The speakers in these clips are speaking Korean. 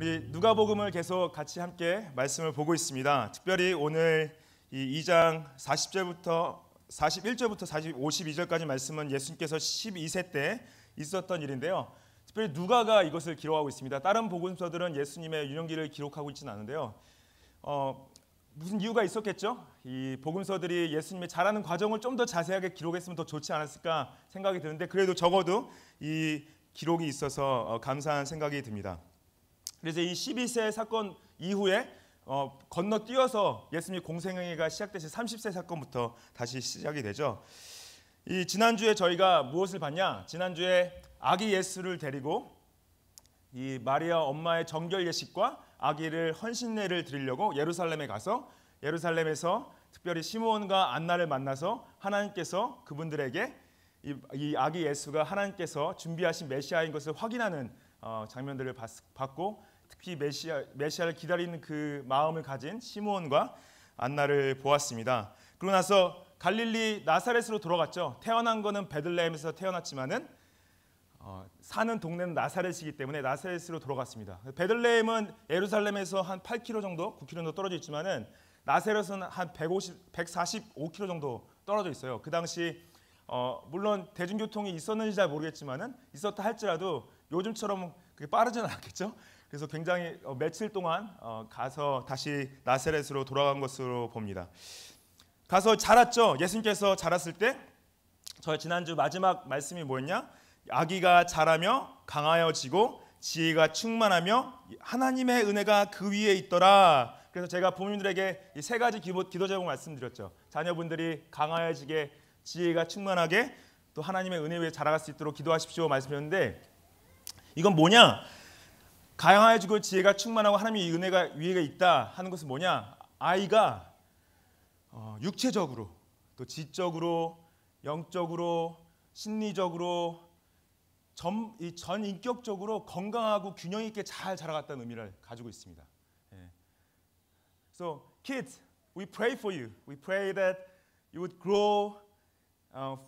우리 누가복음을 계속 같이 함께 말씀을 보고 있습니다. 특별히 오늘 이 2장 40절부터 41절부터 52절까지 말씀은 예수님께서 12세 때 있었던 일인데요. 특별히 누가가 이것을 기록하고 있습니다. 다른 복음서들은 예수님의 유년기를 기록하고 있지는 않은데요. 무슨 이유가 있었겠죠? 이 복음서들이 예수님의 자라는 과정을 좀 더 자세하게 기록했으면 더 좋지 않았을까 생각이 드는데, 그래도 적어도 이 기록이 있어서 감사한 생각이 듭니다. 그래서 이 12세 사건 이후에 건너뛰어서 예수님의 공생애가 시작돼서 30세 사건부터 다시 시작이 되죠. 이 지난주에 저희가 무엇을 봤냐? 지난주에 아기 예수를 데리고 이 마리아 엄마의 정결 예식과 아기를 헌신례를 드리려고 예루살렘에 가서 예루살렘에서 특별히 시므온과 안나를 만나서 하나님께서 그분들에게 이 아기 예수가 하나님께서 준비하신 메시아인 것을 확인하는 장면들을 봤고, 특히 메시아를 기다리는 그 마음을 가진 시므온과 안나를 보았습니다. 그러고 나서 갈릴리 나사렛으로 돌아갔죠. 태어난 거는 베들레헴에서 태어났지만은 사는 동네는 나사렛이기 때문에 나사렛으로 돌아갔습니다. 베들레헴은 예루살렘에서 한 8km 정도, 9km 정도 떨어져 있지만은 나사렛은 한 145km 정도 떨어져 있어요. 그 당시 물론 대중교통이 있었는지 잘 모르겠지만은 있었다 할지라도 요즘처럼 그게 빠르지는 않았겠죠. 그래서 굉장히 며칠 동안 가서 다시 나사렛으로 돌아간 것으로 봅니다. 가서 자랐죠. 예수님께서 자랐을 때 저희 지난주 마지막 말씀이 뭐였냐? 아기가 자라며 강하여지고 지혜가 충만하며 하나님의 은혜가 그 위에 있더라. 그래서 제가 부모님들에게 이 세 가지 기도 제목 말씀드렸죠. 자녀분들이 강하여지게 지혜가 충만하게 또 하나님의 은혜 위에 자라갈 수 있도록 기도하십시오 말씀드렸는데, 이건 뭐냐? 강하여지고 지혜가 충만하고 하나님의 은혜가 위에 있다 하는 것은 뭐냐? 아이가 육체적으로 또 지적으로 영적으로 심리적으로 전 인격적으로 건강하고 균형 있게 잘 자라갔다는 의미를 가지고 있습니다. So kids, we pray for you. We pray that you would grow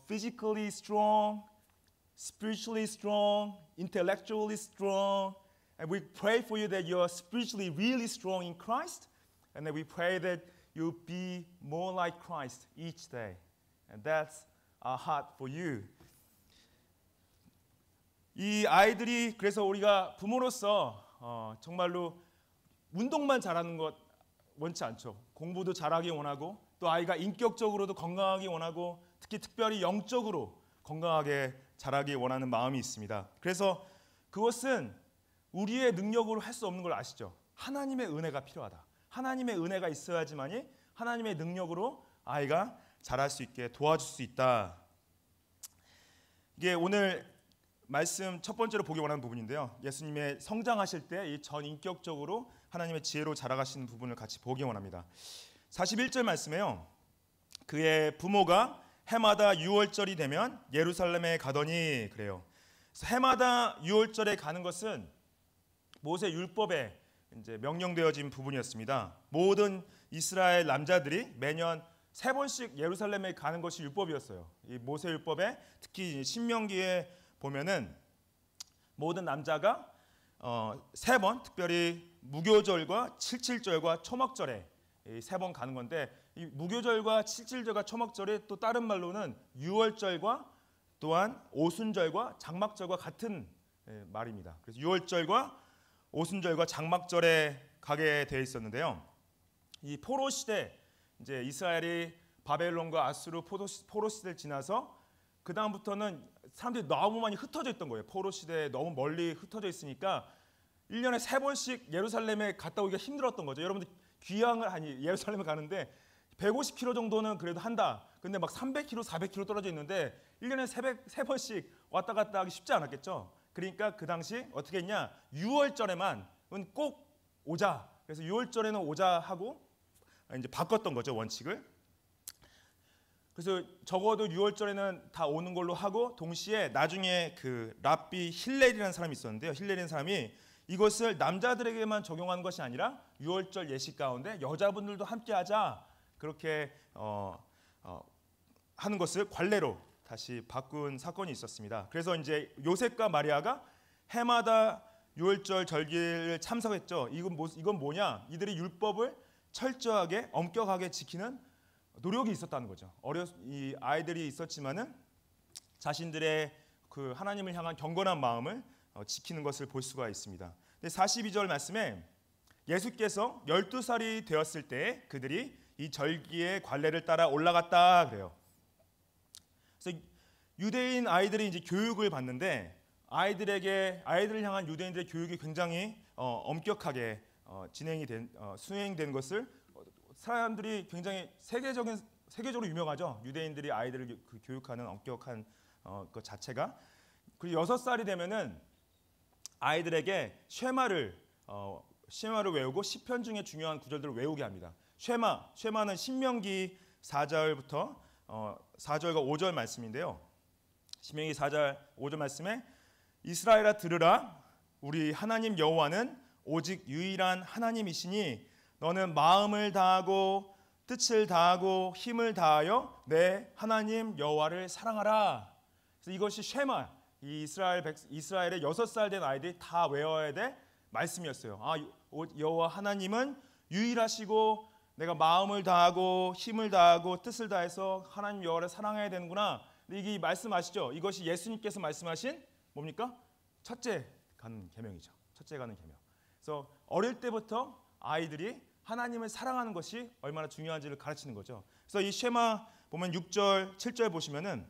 physically strong, spiritually strong, intellectually strong. And we pray for you that you are spiritually really strong in Christ, and that we pray that you be more like Christ each day. And that's our heart for you. 이 아이들이, 그래서 우리가 부모로서 정말로 운동만 잘하는 것 원치 않죠. 공부도 잘하기 원하고 또 아이가 인격적으로도 건강하기 원하고 특별히 영적으로 건강하게 자라기 원하는 마음이 있습니다. 그래서 그것은 우리의 능력으로 할 수 없는 걸 아시죠? 하나님의 은혜가 필요하다. 하나님의 은혜가 있어야지만이 하나님의 능력으로 아이가 자랄 수 있게 도와줄 수 있다. 이게 오늘 말씀 첫 번째로 보기 원하는 부분인데요. 예수님의 성장하실 때 이 전인격적으로 하나님의 지혜로 자라가시는 부분을 같이 보기 원합니다. 41절 말씀에요. 그의 부모가 해마다 유월절이 되면 예루살렘에 가더니 그래요. 해마다 유월절에 가는 것은 모세 율법에 이제 명령되어진 부분이었습니다. 모든 이스라엘 남자들이 매년 3번씩 예루살렘에 가는 것이 율법이었어요. 이 모세 율법에 특히 신명기에 보면은 모든 남자가 3번, 특별히 무교절과 칠칠절과 초막절에 3번 가는 건데, 이 무교절과 칠칠절과 초막절이 또 다른 말로는 유월절과 또한 오순절과 장막절과 같은 말입니다. 그래서 유월절과 오순절과 장막절에 가게 되어 있었는데요. 이 포로 시대, 이제 이스라엘이 바벨론과 아수르 포로 시대를 지나서 그 다음부터는 사람들이 너무 많이 흩어져 있던 거예요. 포로 시대에 너무 멀리 흩어져 있으니까 1년에 3번씩 예루살렘에 갔다 오기가 힘들었던 거죠. 여러분들 예루살렘에 가는데 150km 정도는 그래도 한다. 근데 막 300km, 400km 떨어져 있는데 1년에 3번씩 왔다 갔다 하기 쉽지 않았겠죠. 그러니까 그 당시 어떻게 했냐? 6월절에만 꼭 오자. 그래서 6월절에는 오자 하고 이제 바꿨던 거죠, 원칙을. 그래서 적어도 6월절에는 다 오는 걸로 하고, 동시에 나중에 그 랍비 힐렐이라는 사람이 있었는데요. 힐렐이라는 사람이 이것을 남자들에게만 적용하는 것이 아니라 6월절 예식 가운데 여자분들도 함께 하자, 그렇게 하는 것을 관례로 다시 바꾼 사건이 있었습니다. 그래서 이제 요셉과 마리아가 해마다 유월절 절기를 참석했죠. 이건 뭐냐? 이들이 율법을 철저하게 엄격하게 지키는 노력이 있었다는 거죠. 이 아이들이 있었지만은 자신들의 그 하나님을 향한 경건한 마음을 지키는 것을 볼 수가 있습니다. 42절 말씀에 예수께서 12살이 되었을 때 그들이 이 절기의 관례를 따라 올라갔다 그래요. 그래서 유대인 아이들이 이제 교육을 받는데 아이들을 향한 유대인들의 교육이 굉장히 엄격하게 수행된 것을 사람들이 굉장히 세계적으로 유명하죠. 유대인들이 아이들을 교육하는 엄격한 것 자체가. 그리고 6살이 되면은 아이들에게 쉐마를 외우고 시편 중에 중요한 구절들을 외우게 합니다. 쉐마는 신명기 4절부터 4절과 5절 말씀인데요. 신명기 4절 5절 말씀에 이스라엘아 들으라 우리 하나님 여호와는 오직 유일한 하나님이시니 너는 마음을 다하고 뜻을 다하고 힘을 다하여 내 하나님 여호와를 사랑하라. 그래서 이것이 쉐마, 이스라엘의 6살 된 아이들이 다 외워야 될 말씀이었어요. 여호와 하나님은 유일하시고 내가 마음을 다하고 힘을 다하고 뜻을 다해서 하나님 여호와를 사랑해야 되는구나. 근데 이게 말씀하시죠. 이것이 예수님께서 말씀하신 뭡니까? 첫째 가는 계명이죠. 첫째 가는 계명. 그래서 어릴 때부터 아이들이 하나님을 사랑하는 것이 얼마나 중요한지를 가르치는 거죠. 그래서 이 쉐마 보면 6절, 7절 보시면은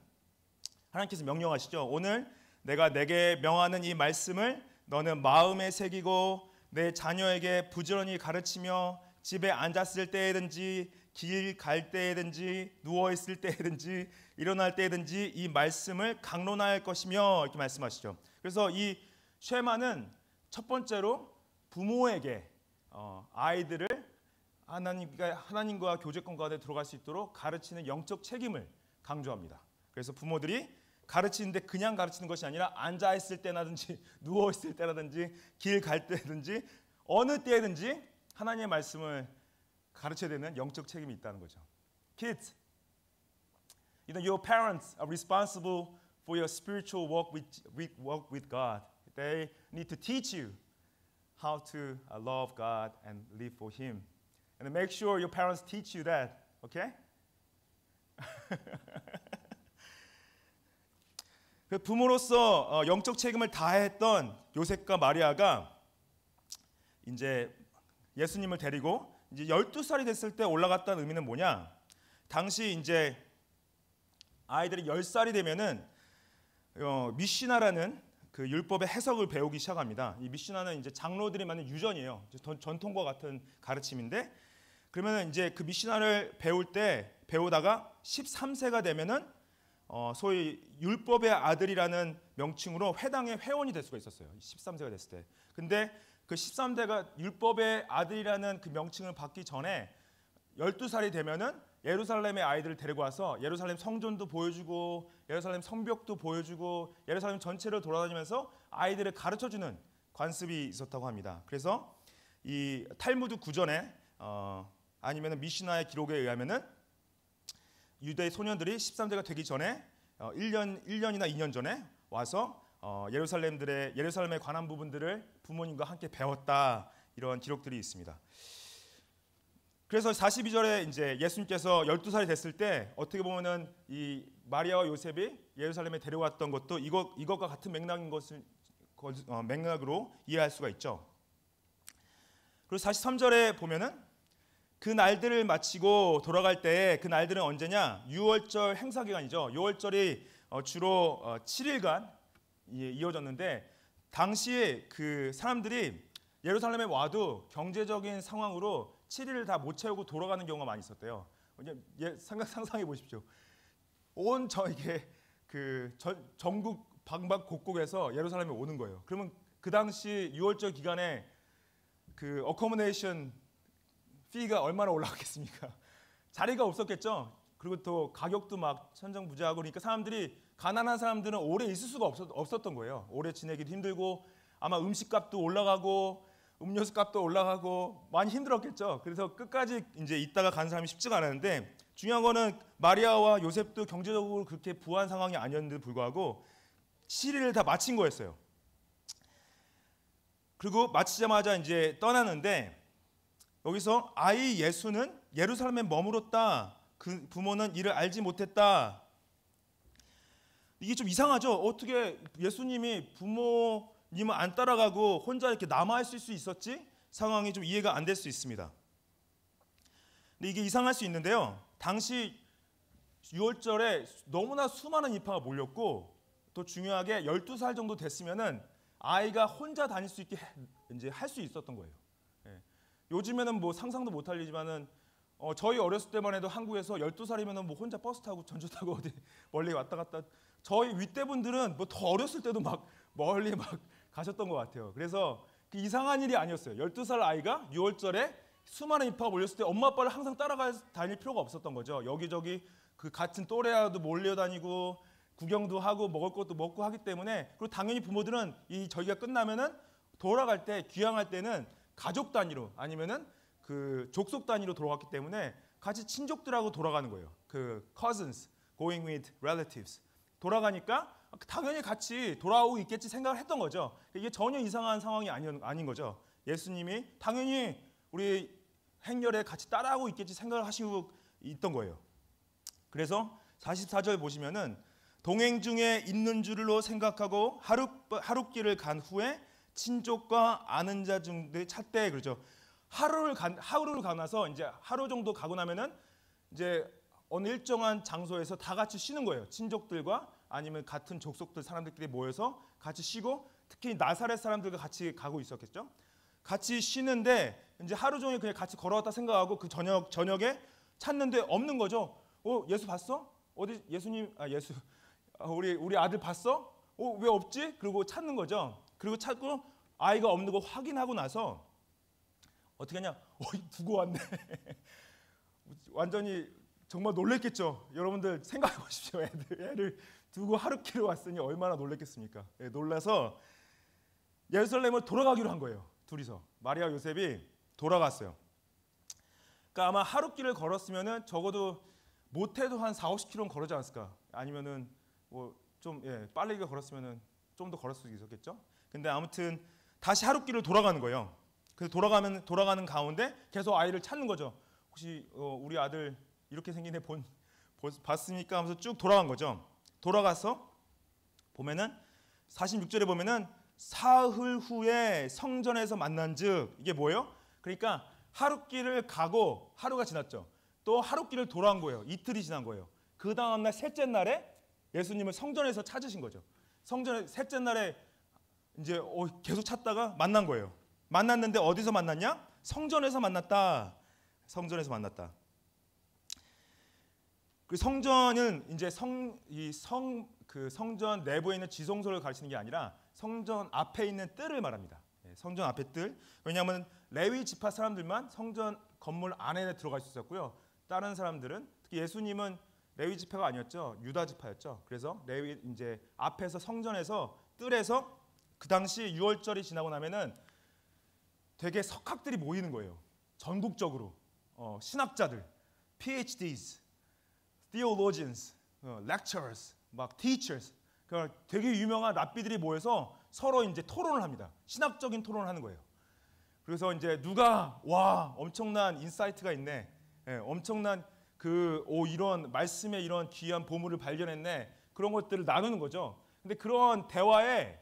하나님께서 명령하시죠. 오늘 내가 내게 명하는 이 말씀을 너는 마음에 새기고 내 자녀에게 부지런히 가르치며 집에 앉았을 때든지 길 갈 때든지 누워 있을 때든지 일어날 때든지 이 말씀을 강론할 것이며 이렇게 말씀하시죠. 그래서 이 쉐마는 첫 번째로 부모에게 아이들을 하나님과 교제권 가운데 들어갈 수 있도록 가르치는 영적 책임을 강조합니다. 그래서 부모들이 가르치는데 그냥 가르치는 것이 아니라 앉아 있을 때라든지 누워 있을 때라든지 길 갈 때든지 어느 때든지 하나님의 말씀을 가르쳐야 되는 영적 책임이 있다는 거죠. Kids, your parents are responsible for your spiritual walk with God. They need to teach you how to love God and live for Him. And make sure your parents teach you that. Okay? 부모로서 영적 책임을 다했던 요셉과 마리아가 이제 예수님을 데리고 이제 12살이 됐을 때 올라갔다는 의미는 뭐냐? 당시 이제 아이들이 10살이 되면은 미시나라는 그 율법의 해석을 배우기 시작합니다. 이 미시나는 이제 장로들이 만든 유전이에요. 전통과 같은 가르침인데 그러면은 이제 그 미시나를 배우다가 13세가 되면은 소위 율법의 아들이라는 명칭으로 회당의 회원이 될 수가 있었어요. 13세가 됐을 때. 근데 그 13세가 율법의 아들이라는 그 명칭을 받기 전에 12살이 되면은 예루살렘의 아이들을 데리고 와서 예루살렘 성전도 보여주고 예루살렘 성벽도 보여주고 예루살렘 전체를 돌아다니면서 아이들을 가르쳐주는 관습이 있었다고 합니다. 그래서 이 탈무드 구전에 아니면 미시나의 기록에 의하면은 유대 소년들이 13세가 되기 전에 1년이나 2년 전에 와서 예루살렘에 관한 부분들을 부모님과 함께 배웠다 이런 기록들이 있습니다. 그래서 42절에 이제 예수님께서 12살이 됐을 때 어떻게 보면은 이 마리아와 요셉이 예루살렘에 데려왔던 것도 이것과 같은 맥락으로 이해할 수가 있죠. 그리고 43절에 보면은 그 날들을 마치고 돌아갈 때 그 날들은 언제냐? 6월절 행사 기간이죠. 6월절이 주로 7일간 이어졌는데 당시에 그 사람들이 예루살렘에 와도 경제적인 상황으로 7일을 다 못 채우고 돌아가는 경우가 많이 있었대요. 상상해 보십시오. 전국 방방곡곡에서 예루살렘에 오는 거예요. 그러면 그 당시 6월절 기간에 그 어코모데이션 피가 얼마나 올라갔겠습니까? 자리가 없었겠죠. 그리고 또 가격도 막 천정부지하고 그러니까 사람들이 가난한 사람들은 오래 있을 수가 없었던 거예요. 오래 지내기도 힘들고 아마 음식값도 올라가고 음료수 값도 올라가고 많이 힘들었겠죠. 그래서 끝까지 이제 있다가 간 사람이 쉽지가 않았는데 중요한 거는 마리아와 요셉도 경제적으로 그렇게 부한 상황이 아니었는데도 불구하고 7일을 다 마친 거였어요. 그리고 마치자마자 이제 떠나는데 여기서 아이 예수는 예루살렘에 머물렀다. 그 부모는 이를 알지 못했다. 이게 좀 이상하죠? 어떻게 예수님이 부모님을 안 따라가고 혼자 이렇게 남아 있을 수 있었지? 상황이 좀 이해가 안 될 수 있습니다. 근데 이게 이상할 수 있는데요. 당시 유월절에 너무나 수많은 인파가 몰렸고 또 중요하게 12살 정도 됐으면은 아이가 혼자 다닐 수 있게 이제 할 수 있었던 거예요. 예. 요즘에는 뭐 상상도 못할 일이지만은 저희 어렸을 때만 해도 한국에서 12살이면은 뭐 혼자 버스 타고 전주 타고 어디 멀리 왔다 갔다 저희 윗대분들은 뭐 더 어렸을 때도 막 멀리 막 가셨던 것 같아요. 그래서 그 이상한 일이 아니었어요. 12살 아이가 6월절에 수많은 인파가 몰렸을 때 엄마 아빠를 항상 따라가 다닐 필요가 없었던 거죠. 여기저기 그 같은 또래와도 몰려다니고 구경도 하고 먹을 것도 먹고 하기 때문에 그리고 당연히 부모들은 이 저기가 끝나면은 돌아갈 때 귀향할 때는 가족 단위로 아니면은 그 족속 단위로 돌아갔기 때문에 같이 친족들하고 돌아가는 거예요. 그 cousins going with relatives 돌아가니까 당연히 같이 돌아오고 있겠지 생각을 했던 거죠. 이게 전혀 이상한 상황이 아닌 거죠. 예수님이 당연히 우리 행렬에 같이 따라하고 있겠지 생각을 하시고 있던 거예요. 그래서 44절 보시면은 동행 중에 있는 줄로 생각하고 하룻길을 간 후에 친족과 아는 자 중들 찾되 그러죠. 하루를 가나서 이제 하루 정도 가고 나면은 이제 어느 일정한 장소에서 다 같이 쉬는 거예요. 친족들과 아니면 같은 족속들 사람들끼리 모여서 같이 쉬고 특히 나사렛 사람들과 같이 가고 있었겠죠. 같이 쉬는데 이제 하루 종일 그냥 같이 걸어왔다 생각하고 그 저녁에 찾는데 없는 거죠. 예수 봤어? 어디 예수님 예수 우리 아들 봤어? 왜 없지? 그리고 찾는 거죠. 그리고 찾고 아이가 없는 거 확인하고 나서 어떻게 하냐? 두고 왔네. 완전히 정말 놀랬겠죠. 여러분들 생각해 보십시오. 애를 두고 하루키로 왔으니 얼마나 놀랬겠습니까? 놀라서 예루살렘을 돌아가기로 한 거예요. 둘이서 마리아 요셉이 돌아갔어요. 그러니까 아마 하루길을 걸었으면은 적어도 못해도 한 4-50km는 걸었지 않았을까? 아니면은 뭐 좀 빠르게 걸었으면은 좀 더 걸을 수 있었겠죠? 근데 아무튼 다시 하루길을 돌아가는 거예요. 그래서 돌아가는 가운데 계속 아이를 찾는 거죠. 혹시 우리 아들 이렇게 생긴 애 봤습니까? 하면서 쭉 돌아간 거죠. 돌아가서 보면은 46절에 보면은 사흘 후에 성전에서 만난즉 이게 뭐예요? 그러니까 하루길을 가고 하루가 지났죠. 또 하루길을 돌아간 거예요. 이틀이 지난 거예요. 그 다음 날 셋째 날에 예수님을 성전에서 찾으신 거죠. 성전에 셋째 날에 이제 계속 찾다가 만난 거예요. 만났는데 어디서 만났냐? 성전에서 만났다. 성전에서 만났다. 그 성전은 이제 그 성전 내부에 있는 지성소를 가리키는 게 아니라 성전 앞에 있는 뜰을 말합니다. 성전 앞에 뜰. 왜냐하면 레위 지파 사람들만 성전 건물 안에 들어갈 수 있었고요. 다른 사람들은 특히 예수님은 레위 지파가 아니었죠. 유다 지파였죠. 그래서 레위 이제 앞에서 성전에서 뜰에서 그 당시 유월절이 지나고 나면은 되게 석학들이 모이는 거예요. 전국적으로 신학자들, PhDs, theologians, lecturers, 막 teachers, 그러니까 되게 유명한 랍비들이 모여서 서로 이제 토론을 합니다. 신학적인 토론을 하는 거예요. 그래서 이제 누가 엄청난 인사이트가 있네, 엄청난 이런 말씀에 이런 귀한 보물을 발견했네, 그런 것들을 나누는 거죠. 근데 그런 대화에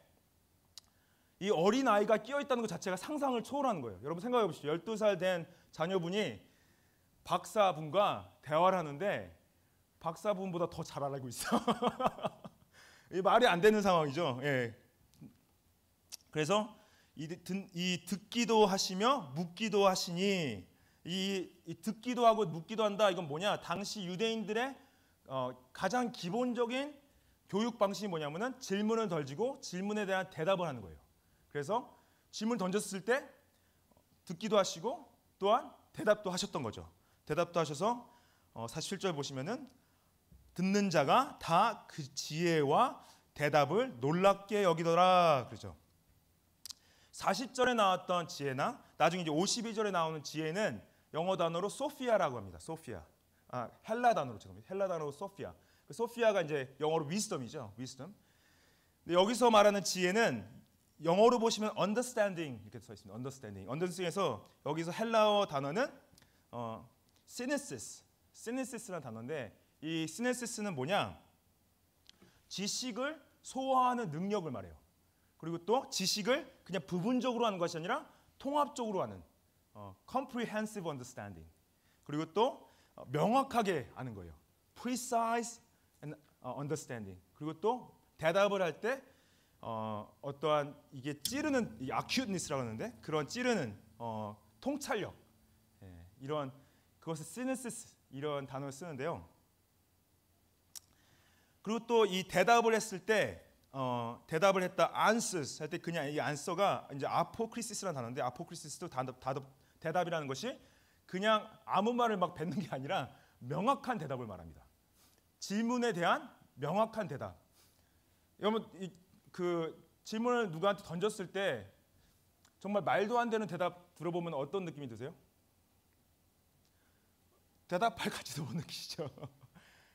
이 어린 아이가 끼어 있다는 것 자체가 상상을 초월하는 거예요. 여러분 생각해 보십시오. 12살 된 자녀분이 박사분과 대화를 하는데 박사분보다 더 잘 알고 있어. 이 말이 안 되는 상황이죠. 그래서 이 듣기도 하시며 묻기도 하시니 이 듣기도 하고 묻기도 한다. 이건 뭐냐? 당시 유대인들의 가장 기본적인 교육 방식이 뭐냐면은 질문을 던지고 질문에 대한 대답을 하는 거예요. 그래서 질문 던졌을 때 듣기도 하시고 또한 대답도 하셨던 거죠. 대답도 하셔서 47절 보시면은 듣는 자가 다 그 지혜와 대답을 놀랍게 여기더라 그러죠. 40절에 나왔던 지혜나 나중에 이제 52절에 나오는 지혜는 영어 단어로 소피아라고 합니다. 소피아. 헬라 단어로 지금 헬라 단어로 소피아. 그 소피아가 이제 영어로 위스덤이죠. 위스덤. 근데 여기서 말하는 지혜는 영어로 보시면 understanding 이렇게 써 있습니다. understanding에서 여기서 헬라어 단어는 synesis라는 단어인데 이 synesis는 뭐냐? 지식을 소화하는 능력을 말해요. 그리고 또 지식을 그냥 부분적으로 하는 것이 아니라 통합적으로 하는 comprehensive understanding. 그리고 또 명확하게 아는 거예요. precise understanding. 그리고 또 대답을 할 때 어떠한 이게 찌르는 이 acuteness라고 하는데 그런 찌르는 통찰력 이런 그것을 synesis 이런 단어를 쓰는데요. 그리고 또 이 대답을 했을 때 대답을 했다 answers 할 때 그냥 이 answer가 이제 apokrisis라는 단어인데 apokrisis도 대답이라는 것이 그냥 아무 말을 막 뱉는 게 아니라 명확한 대답을 말합니다. 질문에 대한 명확한 대답. 여러분 그 질문을 누구한테 던졌을 때 정말 말도 안 되는 대답 들어보면 어떤 느낌이 드세요? 대답할 가치도 못 느끼시죠.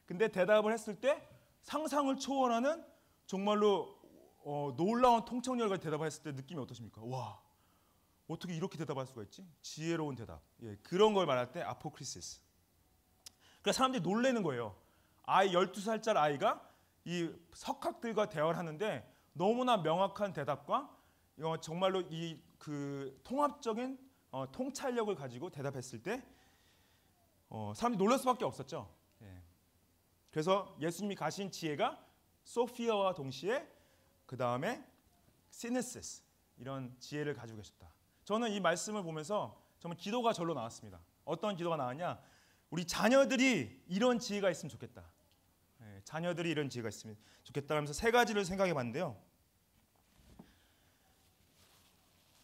근데 대답을 했을 때 상상을 초월하는 정말로 놀라운 통찰력을 대답했을 때 느낌이 어떠십니까? 와, 어떻게 이렇게 대답할 수가 있지? 지혜로운 대답. 예, 그런 걸 말할 때 아포크리시스. 그래서 사람들이 놀라는 거예요. 12살짜리 아이가 이 석학들과 대화를 하는데 너무나 명확한 대답과 정말로 이 그 통합적인 통찰력을 가지고 대답했을 때 사람들이 놀랄 수밖에 없었죠. 예. 그래서 예수님이 가신 지혜가 소피아와 동시에 그 다음에 시네시스 이런 지혜를 가지고 계셨다. 저는 이 말씀을 보면서 정말 기도가 절로 나왔습니다. 어떤 기도가 나왔냐? 우리 자녀들이 이런 지혜가 있으면 좋겠다. 예, 자녀들이 이런 지혜가 있으면 좋겠다 하면서 세 가지를 생각해 봤는데요.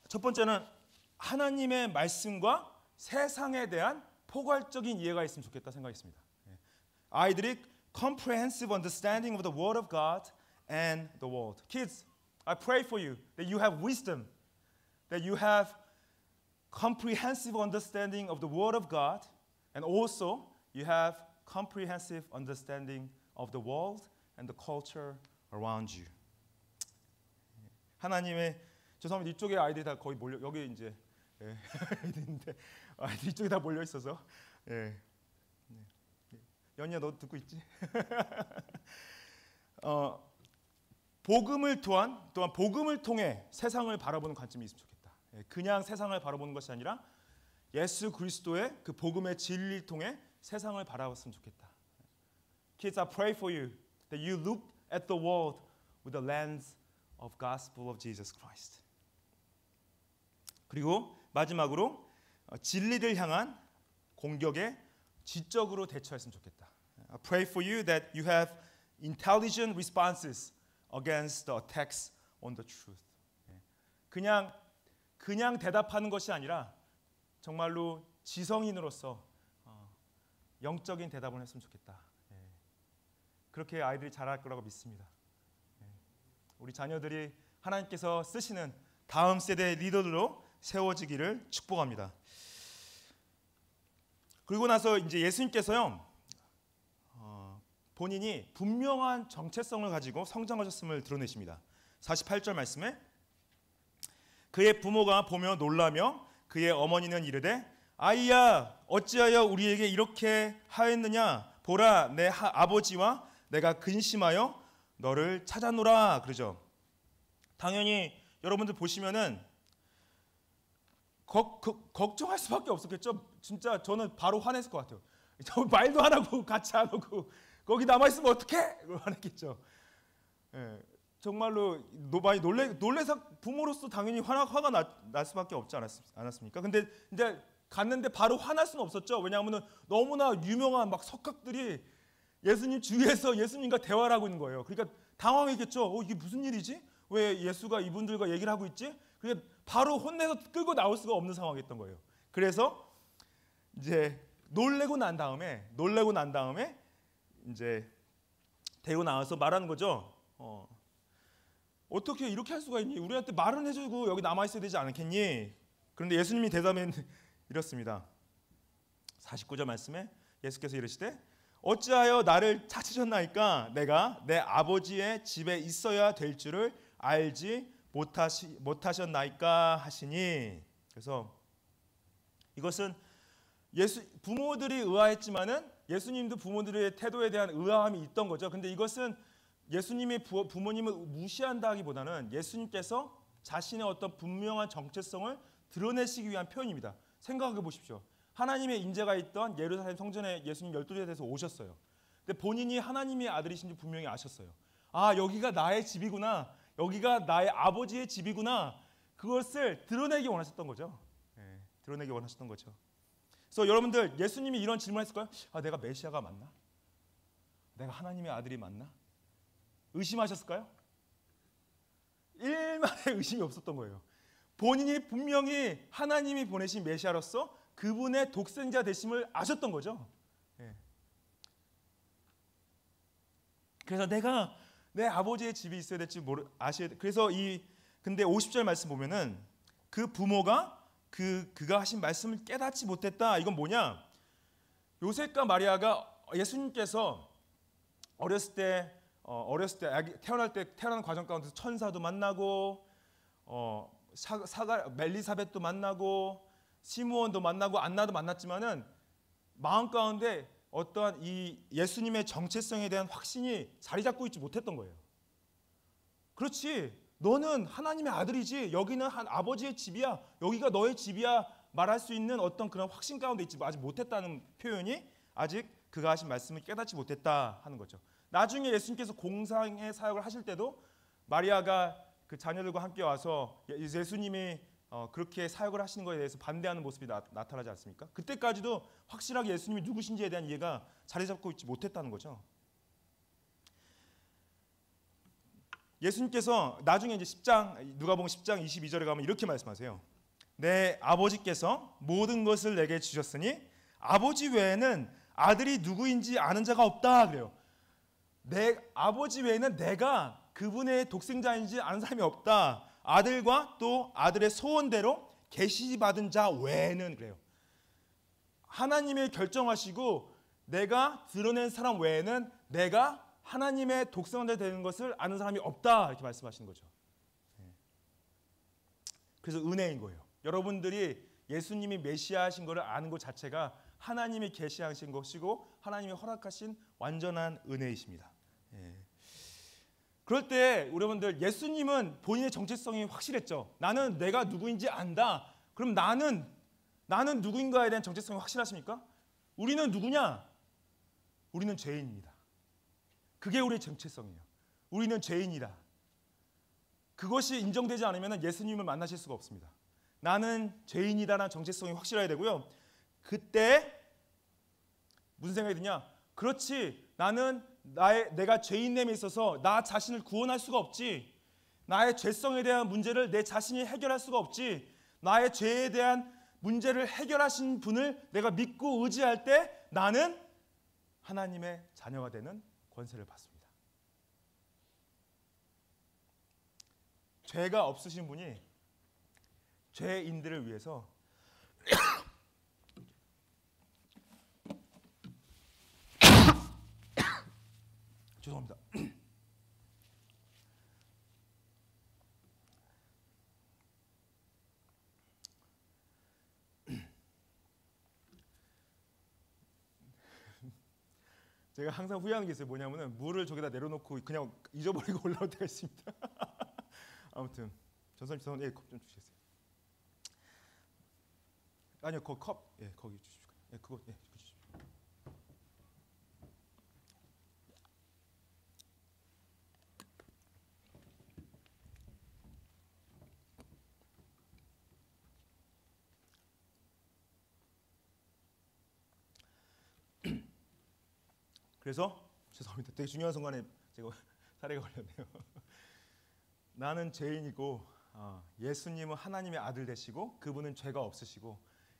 첫 번째는 하나님의 말씀과 세상에 대한 포괄적인 이해가 있으면 좋겠다 생각했습니다. 예. 아이들이 comprehensive understanding of the Word of God and the world. Kids, I pray for you that you have wisdom, that you have comprehensive understanding of the Word of God, and also you have comprehensive understanding of the world and the culture around you. 하나님의 죄송합니다. 이쪽에 아이들이 다 거의 몰려 여기 이제 있는데 아이들 이쪽에 다 몰려 있어서 예. 연희야 너 듣고 있지? 복음을 또한 복음을 통해 세상을 바라보는 관점이 있으면 좋겠다. 그냥 세상을 바라보는 것이 아니라 예수 그리스도의 그 복음의 진리를 통해 세상을 바라봤으면 좋겠다. Kids, I pray for you that you look at the world with the lens of gospel of Jesus Christ. 그리고 마지막으로 진리를 향한 공격에 지적으로 대처했으면 좋겠다. I pray for you that you have intelligent responses against the attacks on the truth. 그냥 대답하는 것이 아니라 정말로 지성인으로서 영적인 대답을 했으면 좋겠다. 그렇게 아이들이 자랄 거라고 믿습니다. 우리 자녀들이 하나님께서 쓰시는 다음 세대 리더들로 세워지기를 축복합니다. 그리고 나서 이제 예수님께서요 본인이 분명한 정체성을 가지고 성장하셨음을 드러내십니다. 48절 말씀에 그의 부모가 보며 놀라며 그의 어머니는 이르되 아이야 어찌하여 우리에게 이렇게 하였느냐 보라 내 아버지와 내가 근심하여 너를 찾아노라 그러죠. 당연히 여러분들 보시면은 걱정할 수밖에 없었겠죠. 진짜 저는 바로 화냈을 것 같아요. 저 말도 안 하고 같이 안 오고 거기 남아 있으면 어떡해? 화냈겠죠. 예, 정말로 많이 놀래서 부모로서 당연히 화가 날 수밖에 없지 않았습니까? 근데 이제 갔는데 바로 화날 수는 없었죠. 왜냐하면 너무나 유명한 막 석학들이 예수님 주위에서 예수님과 대화를 하고 있는 거예요. 그러니까 당황했겠죠. 이게 무슨 일이지? 왜 예수가 이분들과 얘기를 하고 있지? 그러니까 바로 혼내서 끌고 나올 수가 없는 상황이었던 거예요. 그래서 이제 놀래고 난 다음에 이제 데리고 나와서 말하는 거죠. 어떻게 이렇게 할 수가 있니? 우리한테 말은 해주고 여기 남아 있어야 되지 않겠니? 그런데 예수님이 대답은 이렇습니다. 49절 말씀에 예수께서 이르시되 어찌하여 나를 찾으셨나이까? 내가 내 아버지의 집에 있어야 될 줄을 알지 못하셨나이까 하시니. 그래서 이것은 부모들이 의아했지만은 예수님도 부모들의 태도에 대한 의아함이 있던 거죠. 근데 이것은 예수님이 부모님을 무시한다기보다는 예수님께서 자신의 어떤 분명한 정체성을 드러내시기 위한 표현입니다. 생각해 보십시오. 하나님의 인재가 있던 예루살렘 성전에 예수님 12에 대해서 오셨어요. 근데 본인이 하나님의 아들이신지 분명히 아셨어요. 아, 여기가 나의 집이구나. 여기가 나의 아버지의 집이구나. 그것을 드러내기 원하셨던 거죠. 드러내기 원하셨던 거죠. 그래서 여러분들 예수님이 이런 질문했을까요? 아, 내가 메시아가 맞나? 내가 하나님의 아들이 맞나? 의심하셨을까요? 일말의 의심이 없었던 거예요. 본인이 분명히 하나님이 보내신 메시아로서 그분의 독생자 되심을 아셨던 거죠. 그래서 내가 내 아버지의 집이 있어야 될지 아셔야 돼. 그래서 근데 50절 말씀 보면은 그 부모가 그가 하신 말씀을 깨닫지 못했다. 이건 뭐냐? 요셉과 마리아가 예수님께서 어렸을 때 태어나는 과정 가운데서 천사도 만나고 멜리사벳도 만나고 시므온도 만나고 안나도 만났지만은 마음 가운데 어떠한 이 예수님의 정체성에 대한 확신이 자리 잡고 있지 못했던 거예요. 그렇지, 너는 하나님의 아들이지, 여기는 아버지의 집이야, 여기가 너의 집이야 말할 수 있는 어떤 그런 확신 가운데 있지 아직 못했다는 표현이 아직 그가 하신 말씀을 깨닫지 못했다 하는 거죠. 나중에 예수님께서 공상의 사역을 하실 때도 마리아가 그 자녀들과 함께 와서 예수님이 그렇게 사역을 하시는 것에 대해서 반대하는 모습이 나타나지 않습니까? 그때까지도 확실하게 예수님이 누구신지에 대한 이해가 자리 잡고 있지 못했다는 거죠. 예수님께서 나중에 이제 누가복음 10장 22절에 가면 이렇게 말씀하세요. 내 아버지께서 모든 것을 내게 주셨으니 아버지 외에는 아들이 누구인지 아는 자가 없다 그래요. 내 아버지 외에는 내가 그분의 독생자인지 아는 사람이 없다. 아들과 또 아들의 소원대로 계시받은 자 외에는 그래요. 하나님이 결정하시고 내가 드러낸 사람 외에는 내가 하나님의 독생자 되는 것을 아는 사람이 없다 이렇게 말씀하시는 거죠. 그래서 은혜인 거예요. 여러분들이 예수님이 메시아이신 것을 아는 것 자체가 하나님이 계시하신 것이고 하나님이 허락하신 완전한 은혜이십니다. 그럴 때 여러분들 예수님은 본인의 정체성이 확실했죠. 나는 내가 누구인지 안다. 그럼 나는 누구인가에 대한 정체성이 확실하십니까? 우리는 누구냐? 우리는 죄인입니다. 그게 우리의 정체성이에요. 우리는 죄인이다. 그것이 인정되지 않으면 예수님을 만나실 수가 없습니다. 나는 죄인이다라는 정체성이 확실해야 되고요. 그때 무슨 생각이 드냐? 그렇지, 나는 내가 죄인됨에 있어서 나 자신을 구원할 수가 없지. 나의 죄성에 대한 문제를 내 자신이 해결할 수가 없지. 나의 죄에 대한 문제를 해결하신 분을 내가 믿고 의지할 때 나는 하나님의 자녀가 되는 권세를 받습니다. 죄가 없으신 분이 죄인들을 위해서 죄송합니다. 제가 항상 후회하는 게 있어요. 뭐냐면은 물을 저기다 내려놓고 그냥 잊어버리고 올라올 때가 있습니다. 아무튼 전선님 컵 좀 주시겠어요? 아니요, 그 컵, 거기 주십시오. 그거, 주십시오. 그래서 죄송합니다. 되게 중요한 순간에 제가 사례가 걸렸네요. 나는 죄인이고 예수님은 하나님의 아들 되시고 그분은 죄가 없으시고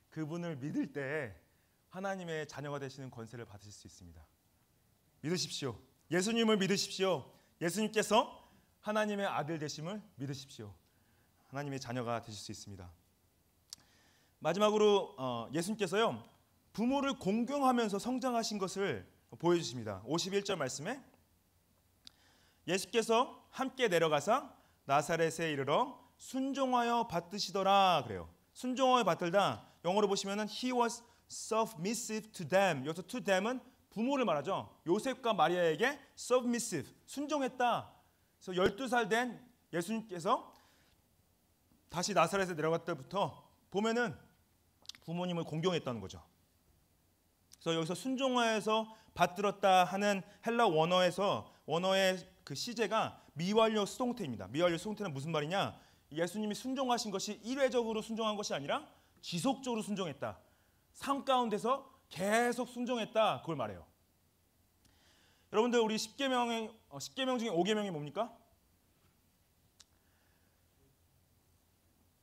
그분을 믿을 때 하나님의 자녀가 되시는 권세를 받으실 수 있습니다. 믿으십시오. 예수님을 믿으십시오. 예수님께서 하나님의 아들 되심을 믿으십시오. 하나님의 자녀가 되실 수 있습니다. 마지막으로 예수님께서요 부모를 공경하면서 성장하신 것을 보여주십니다. 51절 말씀에 예수께서 함께 내려가사 나사렛에 이르러 순종하여 받드시더라 그래요. 순종하여 받들다. 영어로 보시면은 he was submissive to them. 여기서 to them은 부모를 말하죠. 요셉과 마리아에게 submissive, 순종했다. 그래서 12살 된 예수님께서 다시 나사렛에 내려갈 때부터 보면은 부모님을 공경했다는 거죠. 그래서 여기서 순종하여서 받들었다 하는 헬라 원어의 그 시제가 미완료 수동태입니다. 미완료 수동태는 무슨 말이냐? 예수님이 순종하신 것이 일회적으로 순종한 것이 아니라 지속적으로 순종했다. 삶 가운데서 계속 순종했다. 그걸 말해요. 여러분들 우리 10계명 중에 5계명이 뭡니까?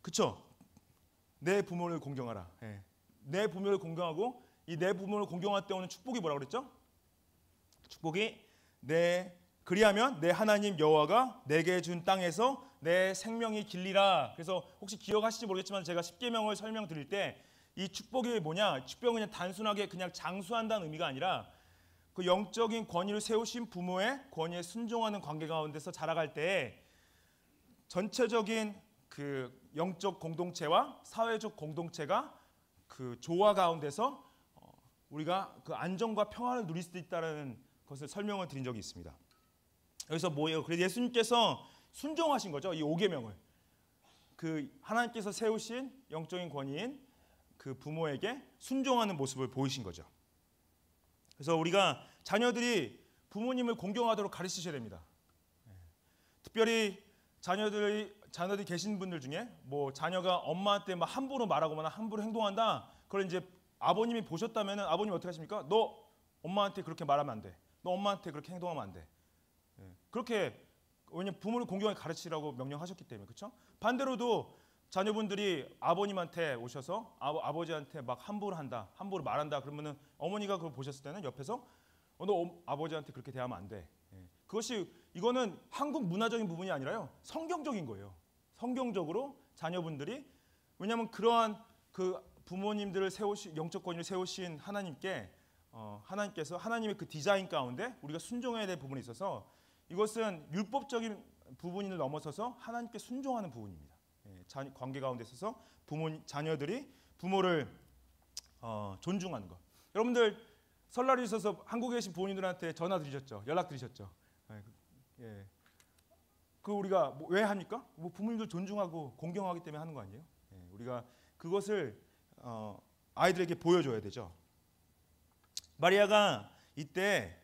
그쵸? 내 부모를 공경하라. 예. 내 부모를 공경하고 이 내 부모를 공경할 때 오는 축복이 뭐라고 그랬죠? 축복이 그리하면 내 하나님 여호와가 내게 준 땅에서 내 생명이 길리라. 그래서 혹시 기억하실지 모르겠지만 제가 10계명을 설명드릴 때 이 축복이 뭐냐? 축복은 그냥 단순하게 그냥 장수한다는 의미가 아니라 그 영적인 권위를 세우신 부모의 권위에 순종하는 관계 가운데서 자라갈 때 전체적인 그 영적 공동체와 사회적 공동체가 그 조화 가운데서 우리가 그 안정과 평안을 누릴 수 있다는 것을 설명을 드린 적이 있습니다. 여기서 뭐예요? 그래서 예수님께서 순종하신 거죠. 이 5계명을 그 하나님께서 세우신 영적인 권위인 그 부모에게 순종하는 모습을 보이신 거죠. 그래서 우리가 자녀들이 부모님을 공경하도록 가르치셔야 됩니다. 특별히 자녀들이 계신 분들 중에 뭐 자녀가 엄마한테 막 함부로 말하거나 함부로 행동한다. 그걸 이제 아버님이 보셨다면은 아버님 어떻게 하십니까? 너 엄마한테 그렇게 말하면 안 돼. 너 엄마한테 그렇게 행동하면 안 돼. 그렇게 왜냐면 부모를 공경하게 가르치라고 명령하셨기 때문에 그렇죠? 반대로도 자녀분들이 아버님한테 오셔서 아버지한테 막 함부로 말한다. 그러면은 어머니가 그걸 보셨을 때는 옆에서 너 아버지한테 그렇게 대하면 안 돼. 이거는 한국 문화적인 부분이 아니라요. 성경적인 거예요. 성경적으로 자녀분들이 왜냐하면 그러한 그 부모님들을 영적 권위를 세우신 하나님께 하나님께서 하나님의 그 디자인 가운데 우리가 순종해야 될 부분이 있어서 이것은 율법적인 부분을 넘어서서 하나님께 순종하는 부분입니다. 관계 가운데 있어서 자녀들이 부모를 존중하는 것. 여러분들 설날이 있어서 한국에 계신 부모님들한테 전화 드리셨죠? 연락 드리셨죠? 그 우리가 왜 합니까? 부모님들 존중하고 공경하기 때문에 하는 거 아니에요? 우리가 그것을 아이들에게 보여줘야 되죠. 마리아가 이때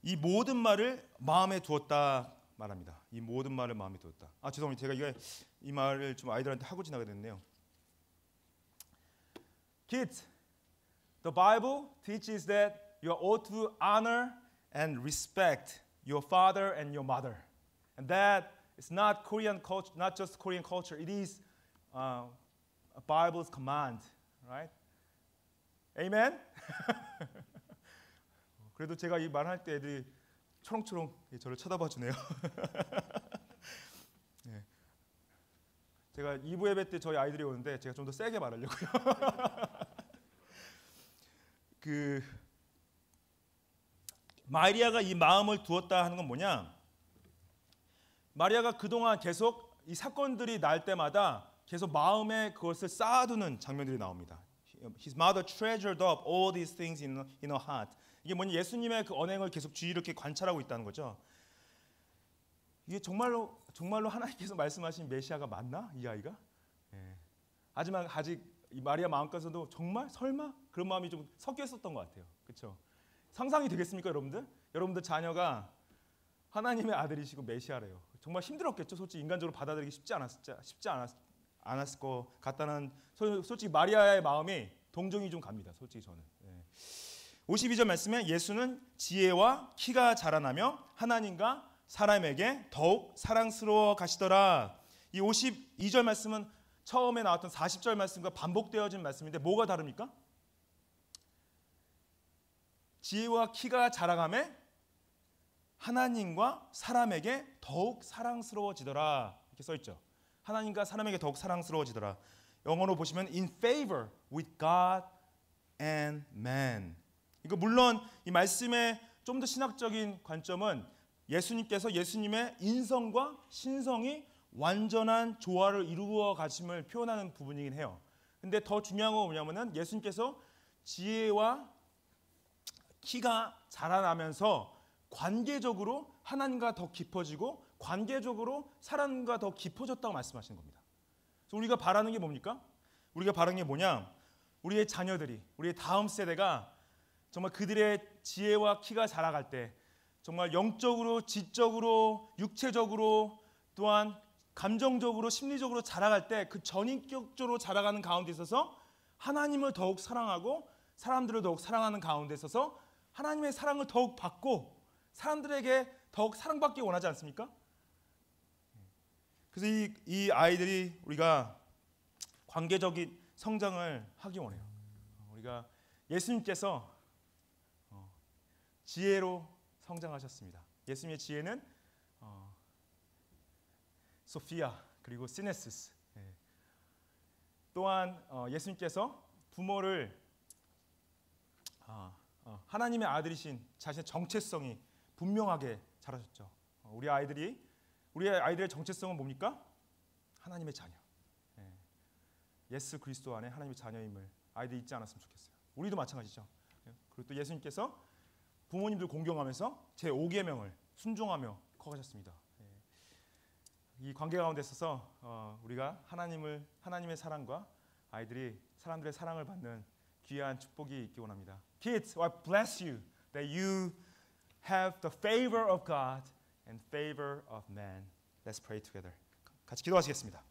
이 모든 말을 마음에 두었다 말합니다. 이 모든 말을 마음에 두었다. 죄송합니다. 제가 이 말을 좀 아이들한테 하고 지나가게 됐네요. Kids, the Bible teaches that you ought to honor and respect your father and your mother, and that it's not Korean culture, not just Korean culture. It is a Bible's command, right? Amen. 그래도 제가 이 말할 때 애들이 초롱초롱 저를 쳐다봐 주네요. 제가 2부 예배 때 저희 아이들이 오는데 제가 좀 더 세게 말하려고요. 마리아가 이 마음을 두었다 하는 건 뭐냐? 마리아가 그동안 계속 이 사건들이 날 때마다 계속 마음에 그것을 쌓아두는 장면들이 나옵니다. His mother treasured up all these things in her heart. 이게 뭐냐? 예수님의 그 언행을 계속 주의 깊게 관찰하고 있다는 거죠. 이게 정말로 하나님께서 말씀하신 메시아가 맞나? 이 아이가? 하지만 아직 이 마리아 마음가서도 정말 설마 그런 마음이 좀 섞여 있었던 것 같아요. 그렇죠? 상상이 되겠습니까, 여러분들? 여러분들 자녀가 하나님의 아들이시고 메시아래요. 정말 힘들었겠죠. 솔직히 인간적으로 받아들이기 쉽지 않았을 것 같다는 솔직히 마리아의 마음이 동정이 좀 갑니다. 솔직히 저는. 52절 말씀에 예수는 지혜와 키가 자라나며 하나님과 사람에게 더욱 사랑스러워 가시더라. 이 52절 말씀은 처음에 나왔던 40절 말씀과 반복되어진 말씀인데 뭐가 다릅니까? 지혜와 키가 자라가며 하나님과 사람에게 더욱 사랑스러워지더라. 이렇게 써 있죠. 하나님과 사람에게 더욱 사랑스러워지더라. 영어로 보시면 in favor with God and man. 이거 물론 이 말씀의 좀 더 신학적인 관점은 예수님의 인성과 신성이 완전한 조화를 이루어 가심을 표현하는 부분이긴 해요. 근데 더 중요한 건 뭐냐면은 예수님께서 지혜와 키가 자라나면서 관계적으로 하나님과 더 깊어지고 관계적으로 사람과 더 깊어졌다고 말씀하시는 겁니다. 그래서 우리가 바라는 게 뭡니까? 우리가 바라는 게 뭐냐? 우리의 자녀들이, 우리의 다음 세대가 정말 그들의 지혜와 키가 자라갈 때 정말 영적으로, 지적으로, 육체적으로 또한 감정적으로, 심리적으로 자라갈 때 그 전인격적으로 자라가는 가운데 있어서 하나님을 더욱 사랑하고 사람들을 더욱 사랑하는 가운데 있어서 하나님의 사랑을 더욱 받고 사람들에게 더욱 사랑받기 원하지 않습니까? 그래서 이 아이들이 우리가 관계적인 성장을 하기 원해요. 우리가 예수님께서 지혜로 성장하셨습니다. 예수님의 지혜는 소피아 그리고 시네시스. 또한 예수님께서 부모를 하나님의 아들이신 자신의 정체성이 분명하게 자라셨죠. 우리 아이들의 정체성은 뭡니까? 하나님의 자녀. 예수 그리스도 안에 하나님의 자녀임을 아이들이 잊지 않았으면 좋겠어요. 우리도 마찬가지죠. 그리고 또 예수님께서 부모님들 공경하면서 제5계명을 순종하며 커가셨습니다. 이 관계 가운데 있어서 우리가 하나님의 사랑과 아이들이 사람들의 사랑을 받는 귀한 축복이 있기 원합니다. Kids, I bless you that you have the favor of God and favor of man. Let's pray together. 같이 기도하시겠습니다.